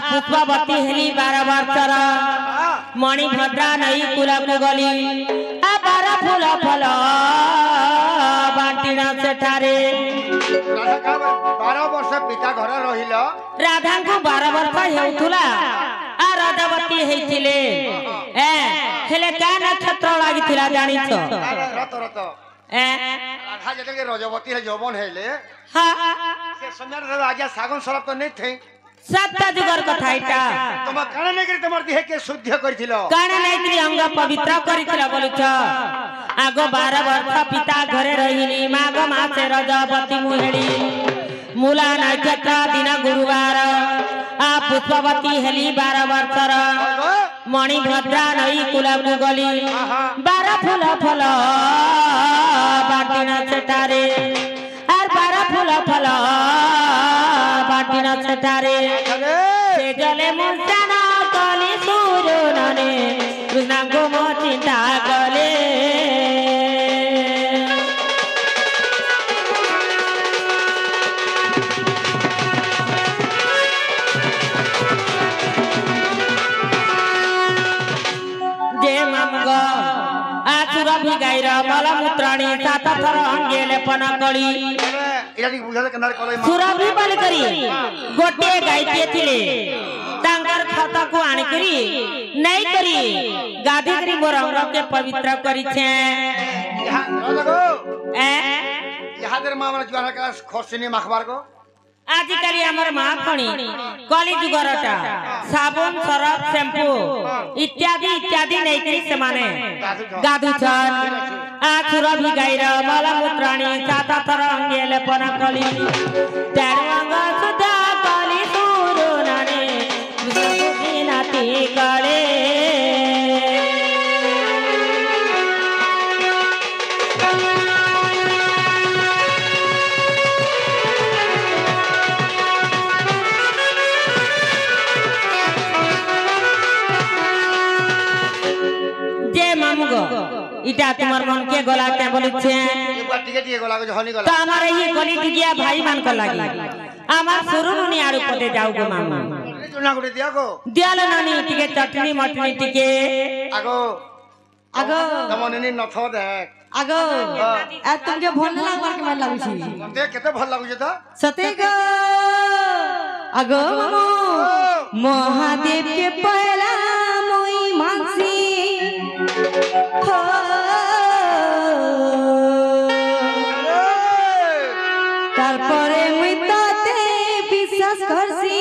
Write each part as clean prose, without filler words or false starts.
Pushpavati heli 12 वर्षर Manibhadra नई कुला को गली आ 12 फूल फल बांटिना सेठारे 12 वर्ष पिता घर रहिल राधा को 12 वर्ष हेउथुला आ राधावती हेइथिले हेले का नक्षत्र लागिथिला जानिछ रत रत राधा जते रजवती है जौवन हेले हां से संज्ञा रे आज्ञा सागन सरप तो नहीं थे सत्ता जुगर कथा इटा तुम काने नै करी तमर देह के शुद्ध करिथिलो काने नै करी अंग पवित्र करिथिला बोलुछ आगो 12 वर्ष पिता घरे रहिनी माघ मासे रजवती मुहेडी मूला नक्षत्र दिन गुरुवार आ पुष्पवती हेली 12 वर्षर मणिभद्रा नई कुला को गली 12 फूल फल बाटिना सेठारे आर 12 फूल फल बाटिना सेठारे से जले मुस्ताना कली सुरनने कृष्ण को मो चिंता कले सुरभि गाईर मलमूत्राणी 7 थर अंगे लेपन कली सुरभि बल करी गोटे गाईटे थिले तांकर खत को आनी करी नहीं करी गाधी करी मोर अंग के पवित्र करी छे यहाँ देर मामला जुआना का खोसिनी मखबार को आजिकाली हमर महाखणी कली जुगरटा साबुन सरफ शैम्पू इत्यादि इत्यादि नै करी समाने गाधु छन आखुरभि गाईर मलमूत्राणी 7 थर अंगे लेपन कली तेरो अंग सुधा कली सुरनने बुझी नाती कले इटा तुम्हार मन के गोला के बोली छे टिके गोला के हनी गोला तो हमारे ही गली टिकिया भाई मान को लागी हमार सुरुनी आरु पते जाऊ गो मामा चुना गुडी दिया को दियाला नानी टिके चटनी मटनी टिके आगो आगो तमननी नथो देख आगो आ तुमके भल लागबार के मन लागु छी मते केते भल लागु छ त सते गो आगो मामो महादेव के पहला मोई मानसी तारपरे मुई ताते বিশ্বাস করছি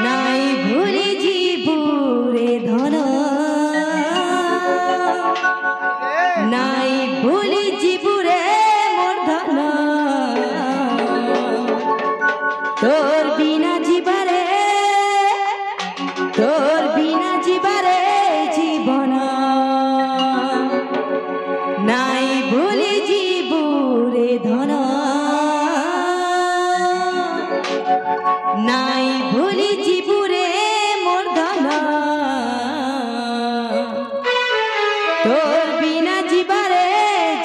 নাই ভুলি জীবুরে ধন নাই ভুলি জীবুরে মোর ধন তোর বিনা জীবারে তোর বিনা জীবারে জীবন নাই ভুলি জীবুরে ধন নাই ভুলি জীবুরে মোর ধন তোর বিনা জীবারে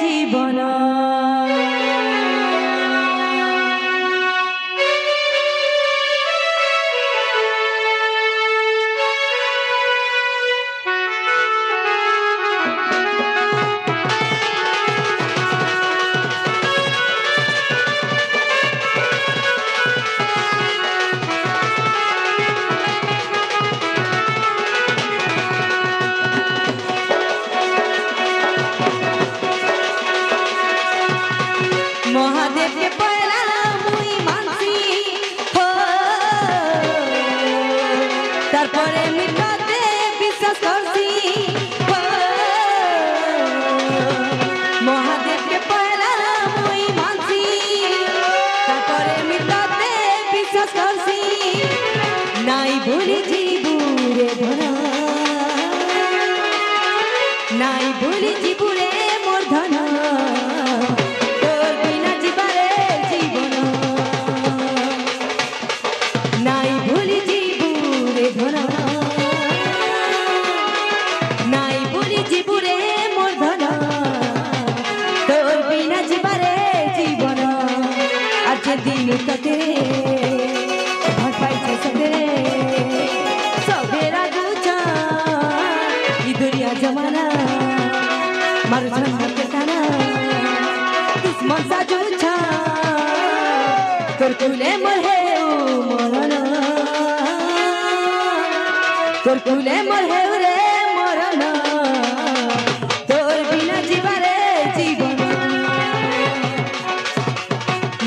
জীবন दिन कते भर पाइछे सतेरे सबेरा गुचा ई दुनिया जमाना मारू छन के ताना दुश्मन सा जुछा तोर कुले मरहे मरन तोर कुले मरहे रे मरन तोर बिना जीवारे जीवन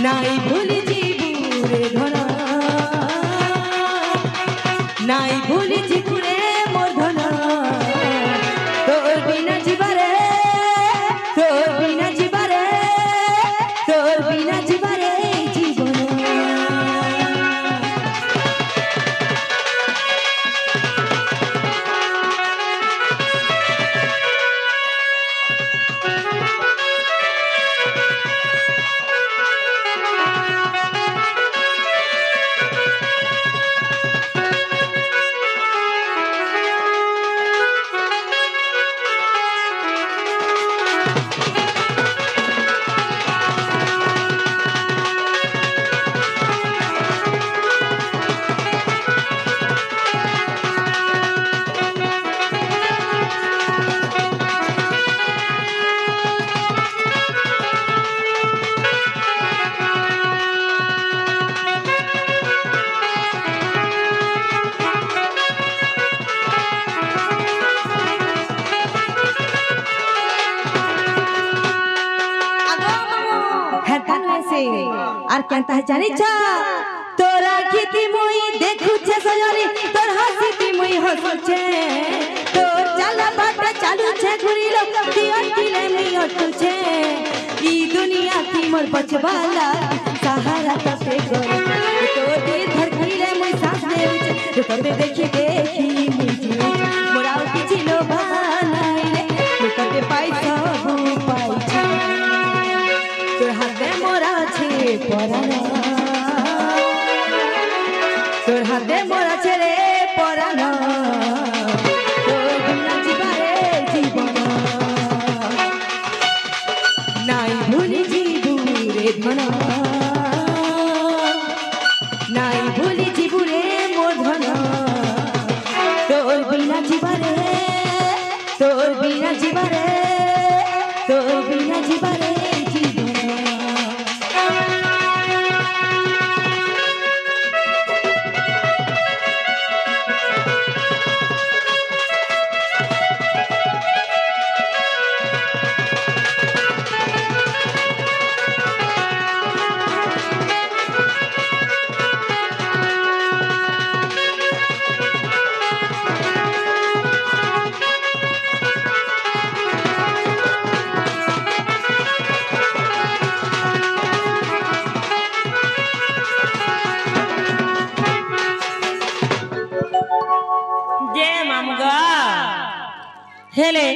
नाई भूली जीबू रे धन नाई भूली जीबू रे मोर धन तोर बिना जीवारे तोर बिना जीवारे तोर बिना जीवारे जीवन আর কেনতা জানিছ তোরা খিতি মুই দেখুছে সজনি তোর হাসিতি মুই হসুছে তোর চালা বাটা চালুছে ঘুরিল তুই অটকিলে মুই অটকুছে ই দুনিয়া কি মোর পছবালা সাহারা ততে গরে তোর দিল ধরকিলে মুই শ্বাস নেউছে তোতে দেখি দেখি মুই মোরাও কিছু লোভা নাই রে তোতে পাই সবু পাইছি তোর হাতে মোরা আছে পরানো তোর হাতে মোরা ছেড়ে পরানো তোর বিনা জীবারে জীবন নাই ভুলি জীবু রে ধন নাই ভুলি জীবু রে মোর ধন তোর বিনা জীবারে তোর বিনা জীবারে তোর বিনা জীবারে जे मामुगा हेले